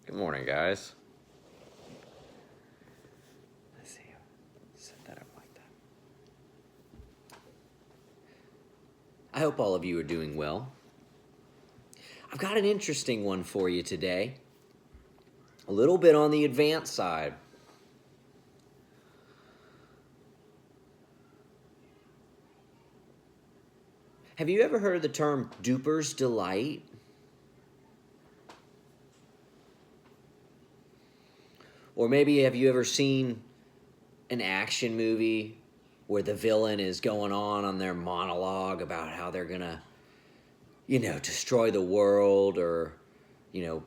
Good morning, guys. Let's see. Set that up like that. I hope all of you are doing well. I've got an interesting one for you today. A little bit on the advanced side. Have you ever heard of the term Duper's delight? Or maybe have you ever seen an action movie where the villain is going on their monologue about how they're gonna, destroy the world, or,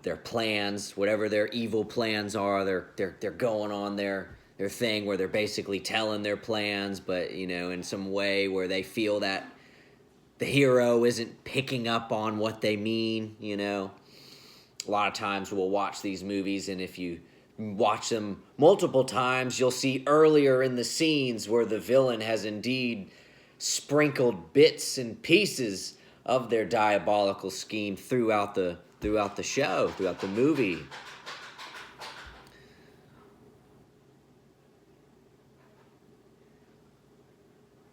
their plans, whatever their evil plans are, they're going on their thing where they're basically telling their plans, but, in some way where they feel that the hero isn't picking up on what they mean, A lot of times we'll watch these movies, and if you watch them multiple times, you'll see earlier in the scenes where the villain has indeed sprinkled bits and pieces of their diabolical scheme throughout the show, throughout the movie.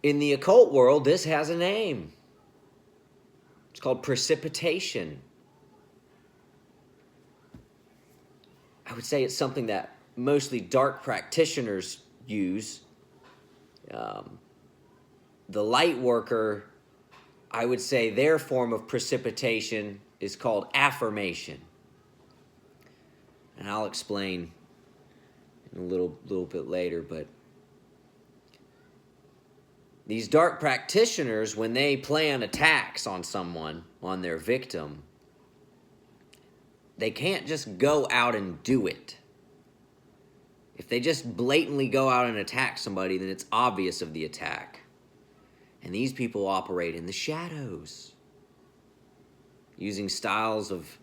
In the occult world, this has a name. It's called precipitation. I would say it's something that mostly dark practitioners use. The light worker, I would say their form of precipitation is called affirmation. And I'll explain in a little bit later, but these dark practitioners, when they plan attacks on someone, on their victim, they can't just go out and do it. If they just blatantly go out and attack somebody, then it's obvious of the attack. And these people operate in the shadows, using styles of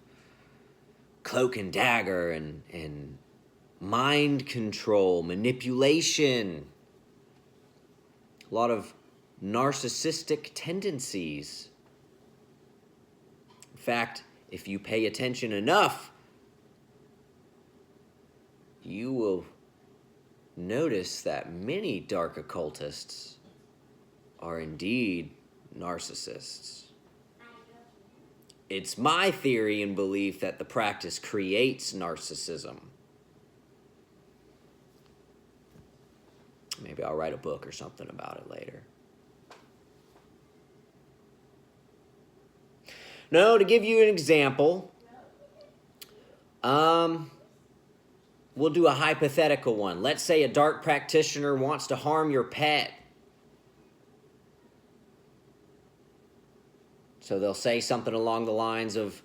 cloak and dagger and mind control, manipulation, a lot of narcissistic tendencies. In fact, if you pay attention enough, you will notice that many dark occultists are indeed narcissists. It's my theory and belief that the practice creates narcissism. Maybe I'll write a book or something about it later. No, to give you an example, we'll do a hypothetical one. Let's say a dark practitioner wants to harm your pet. So they'll say something along the lines of,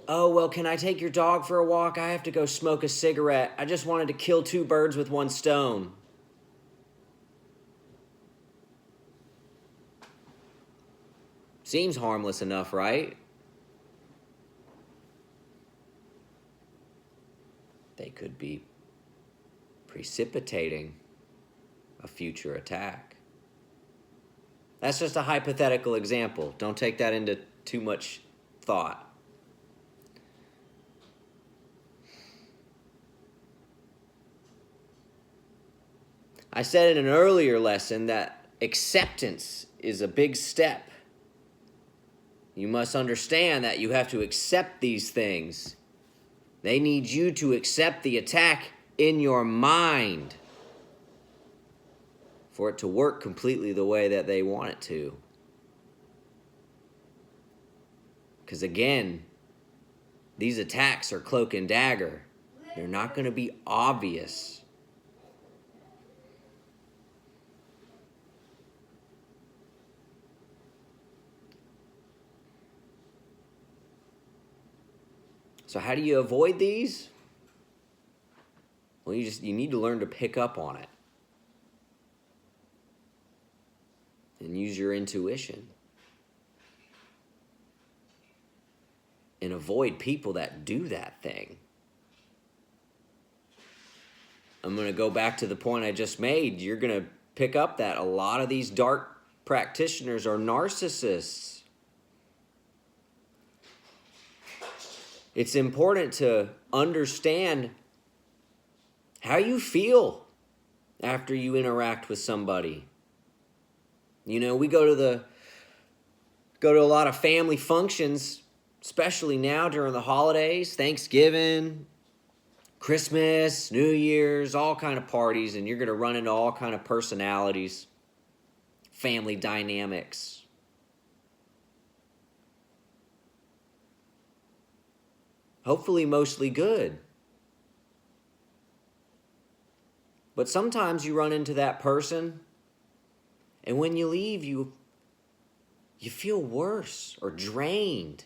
"Oh, well, can I take your dog for a walk? I have to go smoke a cigarette. I just wanted to kill two birds with one stone." Seems harmless enough, right? They could be precipitating a future attack. That's just a hypothetical example. Don't take that into too much thought. I said in an earlier lesson that acceptance is a big step. You must understand that you have to accept these things. They need you to accept the attack in your mind for it to work completely the way that they want it to. Because again, these attacks are cloak and dagger. They're not going to be obvious. So how do you avoid these? Well, you need to learn to pick up on it. And use your intuition. And avoid people that do that thing. I'm going to go back to the point I just made. You're going to pick up that a lot of these dark practitioners are narcissists. it's important to understand how you feel after you interact with somebody. You know, we go to a lot of family functions, especially now during the holidays, Thanksgiving, Christmas, New Year's, all kind of parties, and you're going to run into all kind of personalities, family dynamics. Hopefully mostly good. But sometimes you run into that person, and when you leave, you feel worse or drained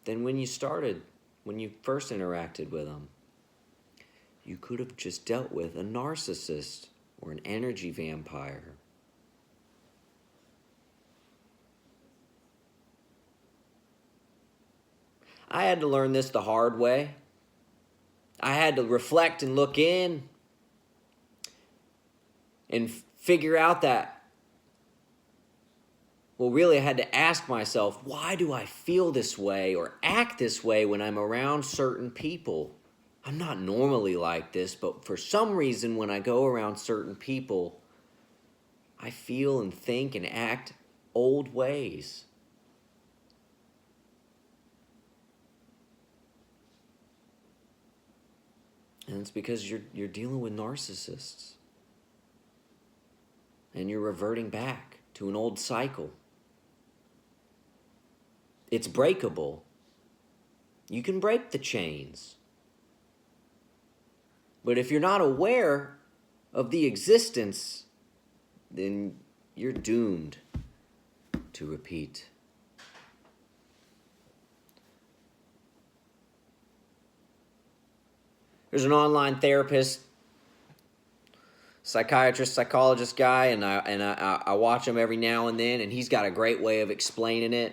than when you started, when you first interacted with them. You could have just dealt with a narcissist or an energy vampire. I had to learn this the hard way. I had to reflect and look in and figure out that, well, really I had to ask myself, why do I feel this way or act this way when I'm around certain people? I'm not normally like this, but for some reason when I go around certain people, I feel and think and act old ways. And it's because you're dealing with narcissists. And you're reverting back to an old cycle. It's breakable. You can break the chains. But if you're not aware of the existence, then you're doomed to repeat. There's an online therapist, psychiatrist, psychologist guy, and I watch him every now and then, and he's got a great way of explaining it.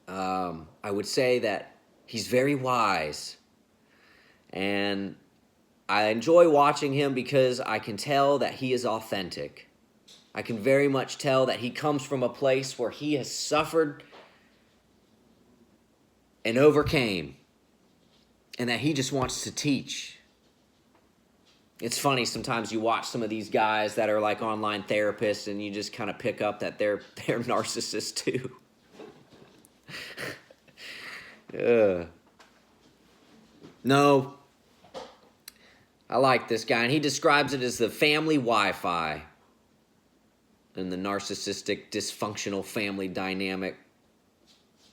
I would say that he's very wise, and I enjoy watching him because I can tell that he is authentic. I can very much tell that he comes from a place where he has suffered and overcame, and that he just wants to teach. It's funny, sometimes you watch some of these guys that are like online therapists and you just kind of pick up that they're narcissists too. No, I like this guy, and he describes it as the family Wi-Fi and the narcissistic, dysfunctional family dynamic.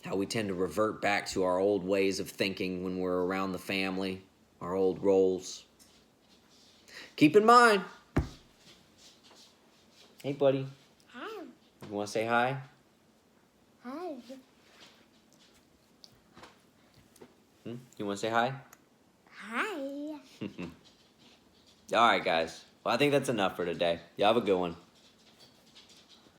How we tend to revert back to our old ways of thinking when we're around the family, our old roles. Keep in mind. Hey, buddy. Hi. You want to say hi? Hi. You want to say hi? Hi. All right, guys. Well, I think that's enough for today. You have a good one.